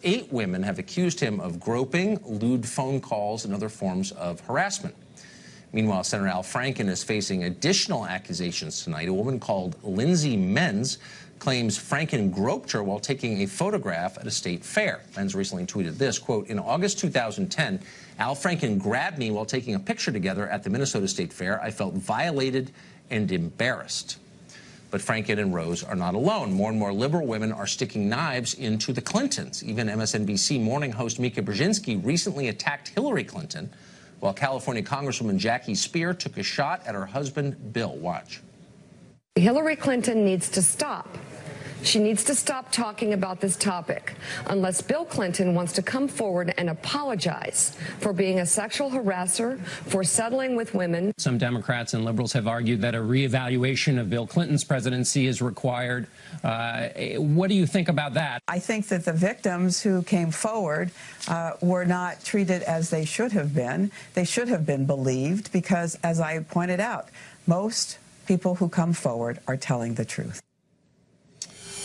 8 women have accused him of groping, lewd phone calls, and other forms of harassment. Meanwhile, Senator Al Franken is facing additional accusations tonight. A woman called Lindsay Menz claims Franken groped her while taking a photograph at a state fair. Menz recently tweeted this, quote, "In August 2010, Al Franken grabbed me while taking a picture together at the Minnesota State Fair. I felt violated and embarrassed." But Franken and Rose are not alone. More and more liberal women are sticking knives into the Clintons. Even MSNBC morning host Mika Brzezinski recently attacked Hillary Clinton, while California Congresswoman Jackie Speer took a shot at her husband, Bill. Watch. Hillary Clinton needs to stop. She needs to stop talking about this topic unless Bill Clinton wants to come forward and apologize for being a sexual harasser, for settling with women. Some Democrats and liberals have argued that a reevaluation of Bill Clinton's presidency is required. What do you think about that? I think that the victims who came forward were not treated as they should have been. They should have been believed because, as I pointed out, most people who come forward are telling the truth.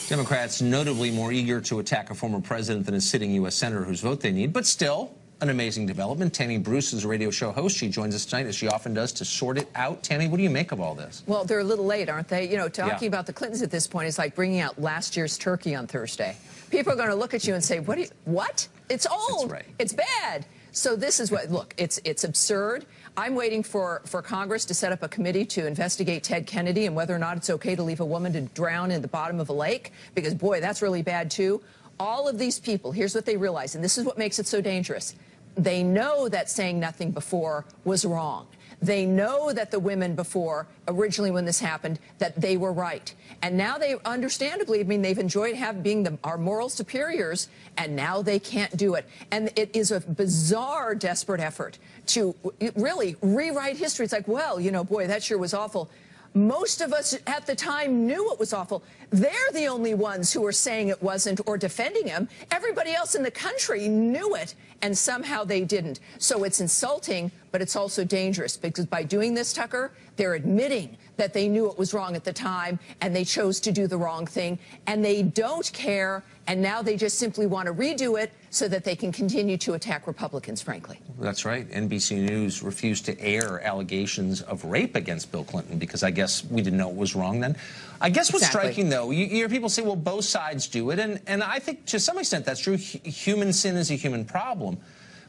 Democrats notably more eager to attack a former president than a sitting U.S. senator whose vote they need, but still an amazing development. Tammy Bruce is a radio show host. She joins us tonight, as she often does, to sort it out. Tammy, what do you make of all this? Well, they're a little late, aren't they? You know, talking about the Clintons at this point is like bringing out last year's turkey on Thursday. People are going to look at you and say, what? It's old. Right. It's bad. So this is what, look, it's absurd. I'm waiting for Congress to set up a committee to investigate Ted Kennedy and whether or not it's okay to leave a woman to drown in the bottom of a lake, because, boy, that's really bad, too. All of these people, here's what they realize, and this is what makes it so dangerous. They know that saying nothing before was wrong. They know that the women before, originally when this happened, that they were right. And now they, understandably, I mean, they've enjoyed being our moral superiors, and now they can't do it. And it is a bizarre, desperate effort to really rewrite history. It's like, well, you know, boy, that sure was awful. Most of us at the time knew it was awful. They're the only ones who are saying it wasn't or defending him. Everybody else in the country knew it, and somehow they didn't. So it's insulting, but it's also dangerous, because by doing this, Tucker, they're admitting that they knew it was wrong at the time, and they chose to do the wrong thing, and they don't care, and now they just simply want to redo it so that they can continue to attack Republicans, frankly. That's right. NBC News refused to air allegations of rape against Bill Clinton because I guess we didn't know it was wrong then. I guess what's striking, though, you hear people say, well, both sides do it, and I think to some extent that's true. Human sin is a human problem.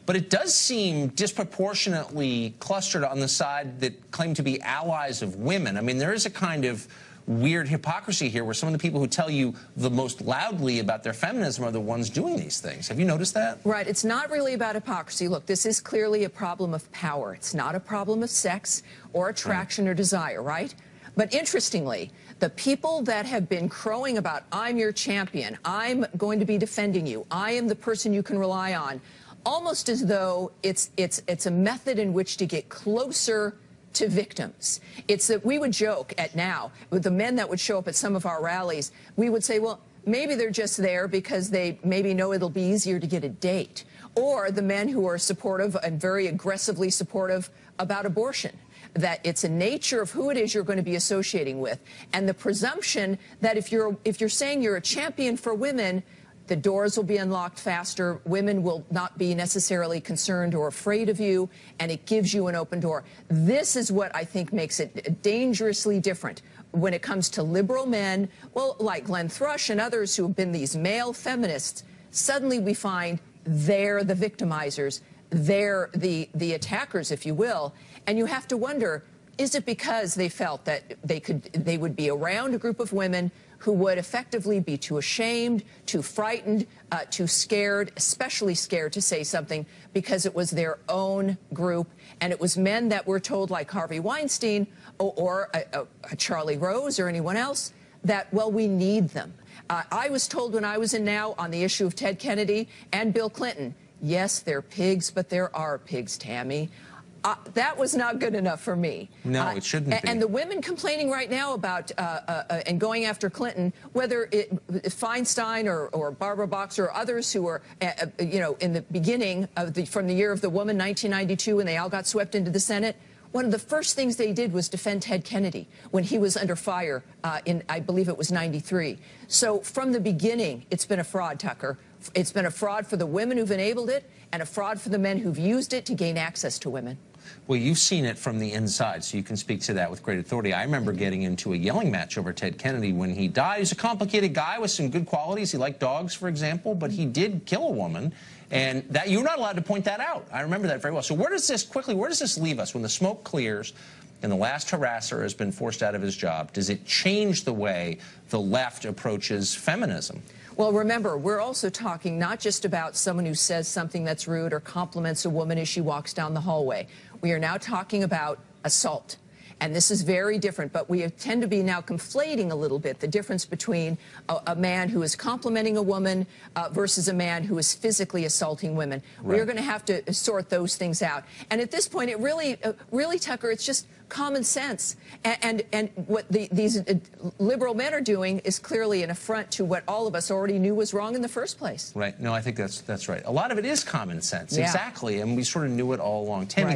But it does seem disproportionately clustered on the side that claim to be allies of women. I mean, there is a kind of weird hypocrisy here where some of the people who tell you the most loudly about their feminism are the ones doing these things. Have you noticed that? Right. It's not really about hypocrisy. Look, this is clearly a problem of power. It's not a problem of sex or attraction or desire, right? But interestingly, the people that have been crowing about, I'm your champion, I'm going to be defending you, I am the person you can rely on, almost as though it's a method in which to get closer to victims. It's that we would joke at now with the men that would show up at some of our rallies. We would say, well, maybe they're just there because they maybe know it'll be easier to get a date. Or the men who are supportive and very aggressively supportive about abortion. That it's a nature of who it is you're going to be associating with. And the presumption that if you're saying you're a champion for women, the doors will be unlocked faster, women will not be necessarily concerned or afraid of you, and it gives you an open door. This is what I think makes it dangerously different when it comes to liberal men, well, like Glenn Thrush and others who have been these male feminists. Suddenly we find they're the victimizers, they're the attackers, if you will, and you have to wonder, is it because they felt that they would be around a group of women who would effectively be too ashamed, too frightened, too scared, especially scared to say something because it was their own group, and it was men that were told, like Harvey Weinstein or a Charlie Rose or anyone else, that, well, we need them. I was told when I was in Now on the issue of Ted Kennedy and Bill Clinton, yes, they're pigs, but there are pigs, Tammy. That was not good enough for me. No, it shouldn't be. And the women complaining right now about and going after Clinton, whether Feinstein or Barbara Boxer or others who were, you know, in the beginning of from the year of the woman, 1992, when they all got swept into the Senate, one of the first things they did was defend Ted Kennedy when he was under fire in, I believe it was '93. So from the beginning, it's been a fraud, Tucker. It's been a fraud for the women who've enabled it and a fraud for the men who've used it to gain access to women. Well, you've seen it from the inside, so you can speak to that with great authority. I remember getting into a yelling match over Ted Kennedy when he died. He's a complicated guy with some good qualities. He liked dogs, for example, but he did kill a woman, and that you're not allowed to point that out. I remember that very well. So where does this leave us when the smoke clears and the last harasser has been forced out of his job? Does it change the way the left approaches feminism? Well, remember, we're also talking not just about someone who says something that's rude or compliments a woman as she walks down the hallway. We are now talking about assault. And this is very different, but we tend to be now conflating a little bit the difference between a man who is complimenting a woman versus a man who is physically assaulting women. Right. We're going to have to sort those things out. And at this point, it really, Tucker, it's just common sense. And what these liberal men are doing is clearly an affront to what all of us already knew was wrong in the first place. Right. No, I think that's right. A lot of it is common sense. Yeah. Exactly. And we sort of knew it all along. Tammy,